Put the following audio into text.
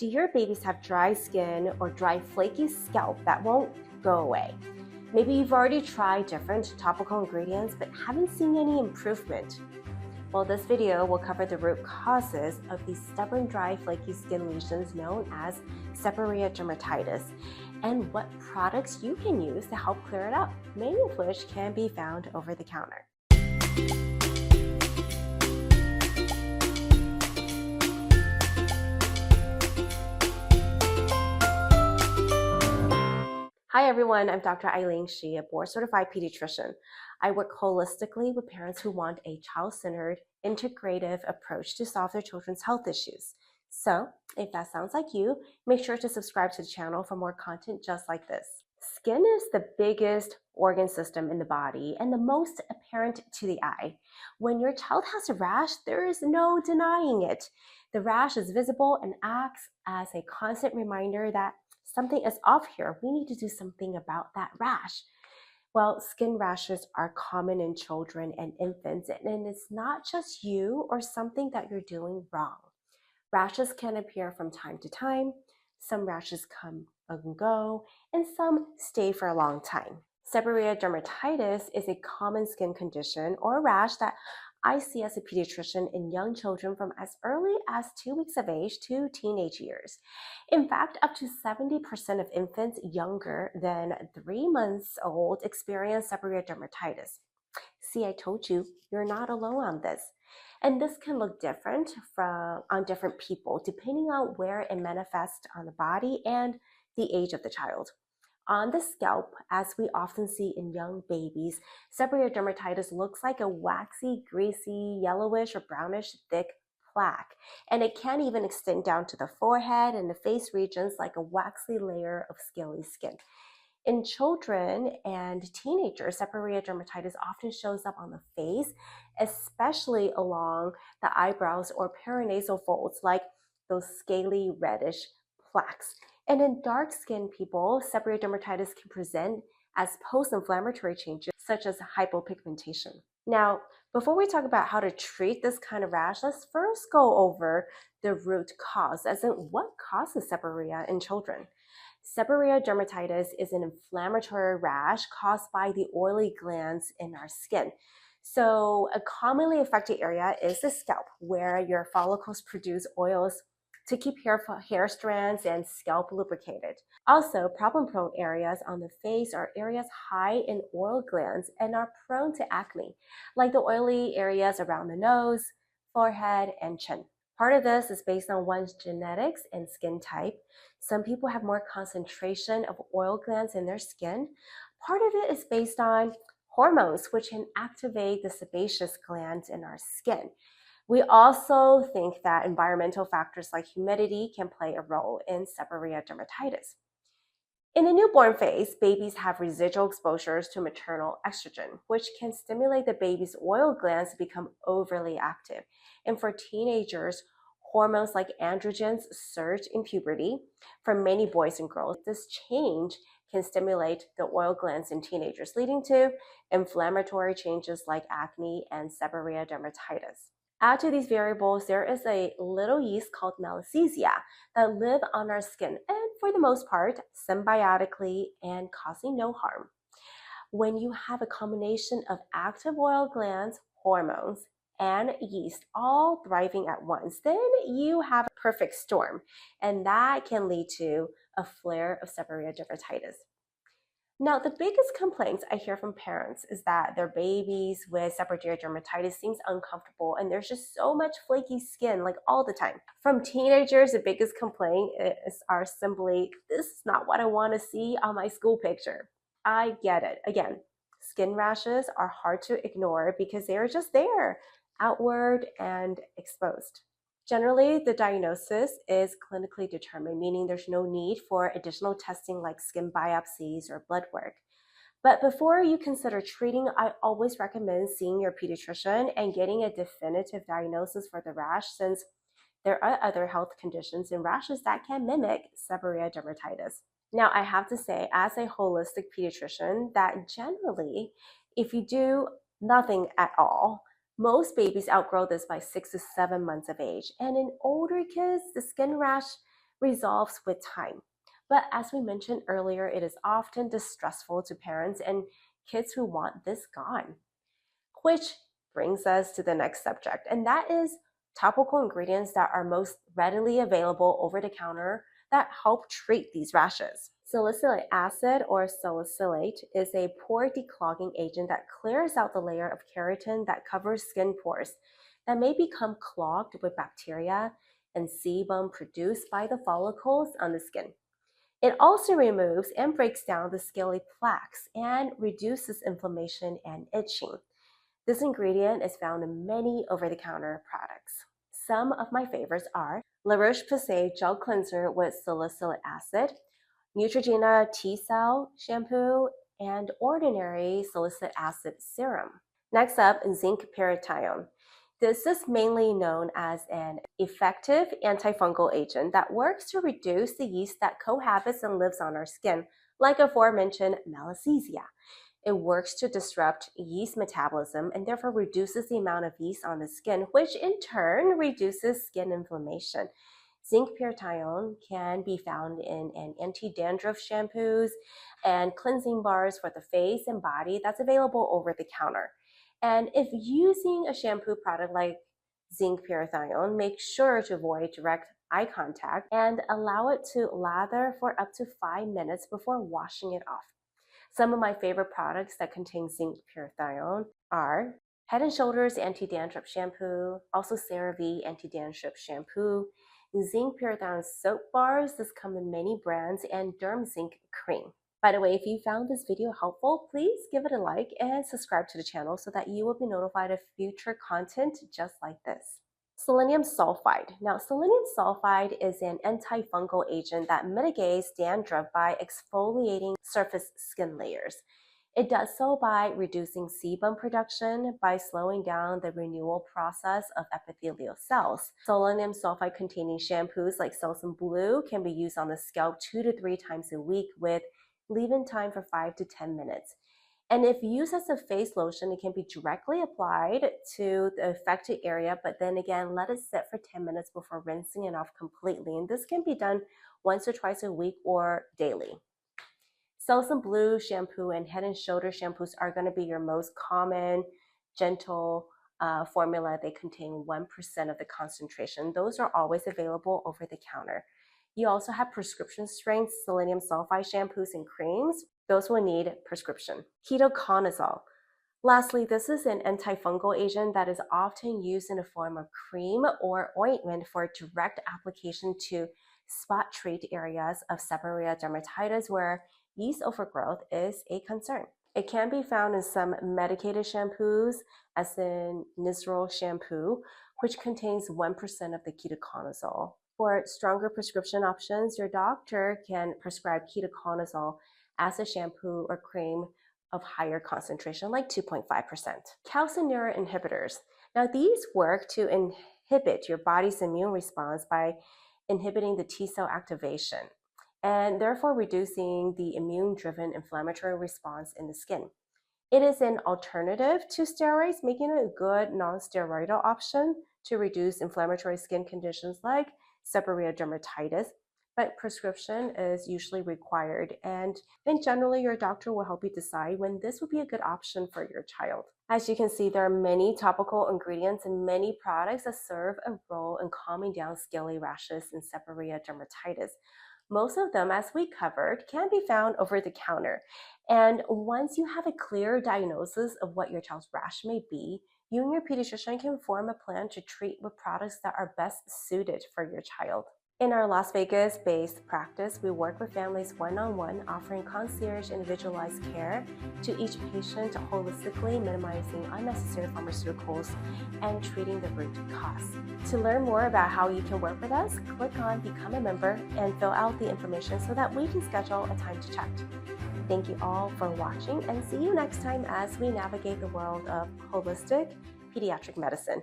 Do your babies have dry skin or dry flaky scalp that won't go away? Maybe you've already tried different topical ingredients but haven't seen any improvement. Well, this video will cover the root causes of these stubborn, dry, flaky skin lesions known as seborrhea dermatitis and what products you can use to help clear it up, many of which can be found over the counter. Hi everyone, I'm Dr. Eileen Shi, a board-certified pediatrician. I work holistically with parents who want a child-centered, integrative approach to solve their children's health issues. So, if that sounds like you, make sure to subscribe to the channel for more content just like this. Skin is the biggest organ system in the body and the most apparent to the eye. When your child has a rash, there is no denying it. The rash is visible and acts as a constant reminder that something is off here. We need to do something about that rash. Well, skin rashes are common in children and infants, and it's not just you or something that you're doing wrong. Rashes can appear from time to time. Some rashes come and go, and some stay for a long time. Seborrhea dermatitis is a common skin condition or rash that I see as a pediatrician in young children from as early as 2 weeks of age to teenage years. In fact, up to 70% of infants younger than 3 months old experience seborrhea dermatitis. See, I told you, you're not alone on this. And this can look different on different people, depending on where it manifests on the body and the age of the child. On the scalp, as we often see in young babies, seborrhea dermatitis looks like a waxy, greasy, yellowish or brownish thick plaque, and it can even extend down to the forehead and the face regions like a waxy layer of scaly skin. In children and teenagers, seborrhea dermatitis often shows up on the face, especially along the eyebrows or paranasal folds, like those scaly reddish plaques. And in dark-skinned people, seborrhea dermatitis can present as post-inflammatory changes such as hypopigmentation. Now, before we talk about how to treat this kind of rash, let's first go over the root cause, as in what causes seborrhea in children. Seborrhea dermatitis is an inflammatory rash caused by the oily glands in our skin. So a commonly affected area is the scalp, where your follicles produce oils to keep hair strands and scalp lubricated. Also, problem-prone areas on the face are areas high in oil glands and are prone to acne, like the oily areas around the nose, forehead, and chin. Part of this is based on one's genetics and skin type. Some people have more concentration of oil glands in their skin. Part of it is based on hormones, which can activate the sebaceous glands in our skin. We also think that environmental factors like humidity can play a role in seborrhea dermatitis. In the newborn phase, babies have residual exposures to maternal estrogen, which can stimulate the baby's oil glands to become overly active. And for teenagers, hormones like androgens surge in puberty. For many boys and girls, this change can stimulate the oil glands in teenagers, leading to inflammatory changes like acne and seborrhea dermatitis. Add to these variables, there is a little yeast called Malassezia that live on our skin and for the most part, symbiotically and causing no harm. When you have a combination of active oil glands, hormones, and yeast all thriving at once, then you have a perfect storm, and that can lead to a flare of seborrhea dermatitis. Now, the biggest complaints I hear from parents is that their babies with seborrhea dermatitis seems uncomfortable and there's just so much flaky skin like all the time. From teenagers, the biggest complaint are simply, this is not what I want to see on my school picture. I get it. Again, skin rashes are hard to ignore because they are just there, outward and exposed. Generally, the diagnosis is clinically determined, meaning there's no need for additional testing like skin biopsies or blood work. But before you consider treating, I always recommend seeing your pediatrician and getting a definitive diagnosis for the rash, since there are other health conditions and rashes that can mimic seborrhea dermatitis. Now, I have to say, as a holistic pediatrician, that generally, if you do nothing at all, most babies outgrow this by 6 to 7 months of age. And in older kids, the skin rash resolves with time. But as we mentioned earlier, it is often distressful to parents and kids who want this gone. Which brings us to the next subject, and that is topical ingredients that are most readily available over the counter that help treat these rashes. Salicylic acid or salicylate is a pore declogging agent that clears out the layer of keratin that covers skin pores that may become clogged with bacteria and sebum produced by the follicles on the skin. It also removes and breaks down the scaly plaques and reduces inflammation and itching. This ingredient is found in many over-the-counter products. Some of my favorites are La Roche-Posay Gel Cleanser with Salicylic Acid, Neutrogena T-Cell Shampoo, and Ordinary Salicylic Acid Serum. Next up, zinc parathione. This is mainly known as an effective antifungal agent that works to reduce the yeast that cohabits and lives on our skin, like aforementioned Malassezia. It works to disrupt yeast metabolism and therefore reduces the amount of yeast on the skin, which in turn reduces skin inflammation. Zinc parathione can be found in anti-dandruff shampoos and cleansing bars for the face and body that's available over the counter. And if using a shampoo product like zinc parathione, make sure to avoid direct eye contact and allow it to lather for up to 5 minutes before washing it off. Some of my favorite products that contain zinc parathione are Head & Shoulders Anti-Dandruff Shampoo, also CeraVe Anti-Dandruff Shampoo, zinc parathione soap bars, this come in many brands, and Derm Zinc Cream. By the way, if you found this video helpful, please give it a like and subscribe to the channel so that you will be notified of future content just like this. Selenium sulfide. Now, selenium sulfide is an antifungal agent that mitigates dandruff by exfoliating surface skin layers. It does so by reducing sebum production by slowing down the renewal process of epithelial cells. Selenium sulfide containing shampoos like Selsun Blue can be used on the scalp 2 to 3 times a week with leave-in time for 5 to 10 minutes. And if used as a face lotion, it can be directly applied to the affected area, but then again, let it sit for 10 minutes before rinsing it off completely. And this can be done once or twice a week or daily. Selsun Blue shampoo and Head & Shoulders shampoos are going to be your most common, gentle formula. They contain 1% of the concentration. Those are always available over the counter. You also have prescription strength selenium sulfide shampoos and creams. Those will need prescription. Ketoconazole. Lastly, this is an antifungal agent that is often used in the form of cream or ointment for direct application to spot treat areas of seborrhea dermatitis where yeast overgrowth is a concern. It can be found in some medicated shampoos, as in Nizoral shampoo, which contains 1% of the ketoconazole. For stronger prescription options, your doctor can prescribe ketoconazole as a shampoo or cream of higher concentration, like 2.5%. Calcineurin inhibitors. Now, these work to inhibit your body's immune response by inhibiting the T-cell activation and therefore reducing the immune-driven inflammatory response in the skin. It is an alternative to steroids, making it a good non-steroidal option to reduce inflammatory skin conditions like seborrhea dermatitis, but prescription is usually required, and then generally your doctor will help you decide when this would be a good option for your child. As you can see, there are many topical ingredients and many products that serve a role in calming down scaly rashes and seborrhea dermatitis. Most of them, as we covered, can be found over the counter. And once you have a clear diagnosis of what your child's rash may be, you and your pediatrician can form a plan to treat with products that are best suited for your child. In our Las Vegas-based practice, we work with families one-on-one, offering concierge individualized care to each patient, holistically minimizing unnecessary pharmaceuticals and treating the root cause. To learn more about how you can work with us, click on Become a Member and fill out the information so that we can schedule a time to chat. Thank you all for watching, and see you next time as we navigate the world of holistic pediatric medicine.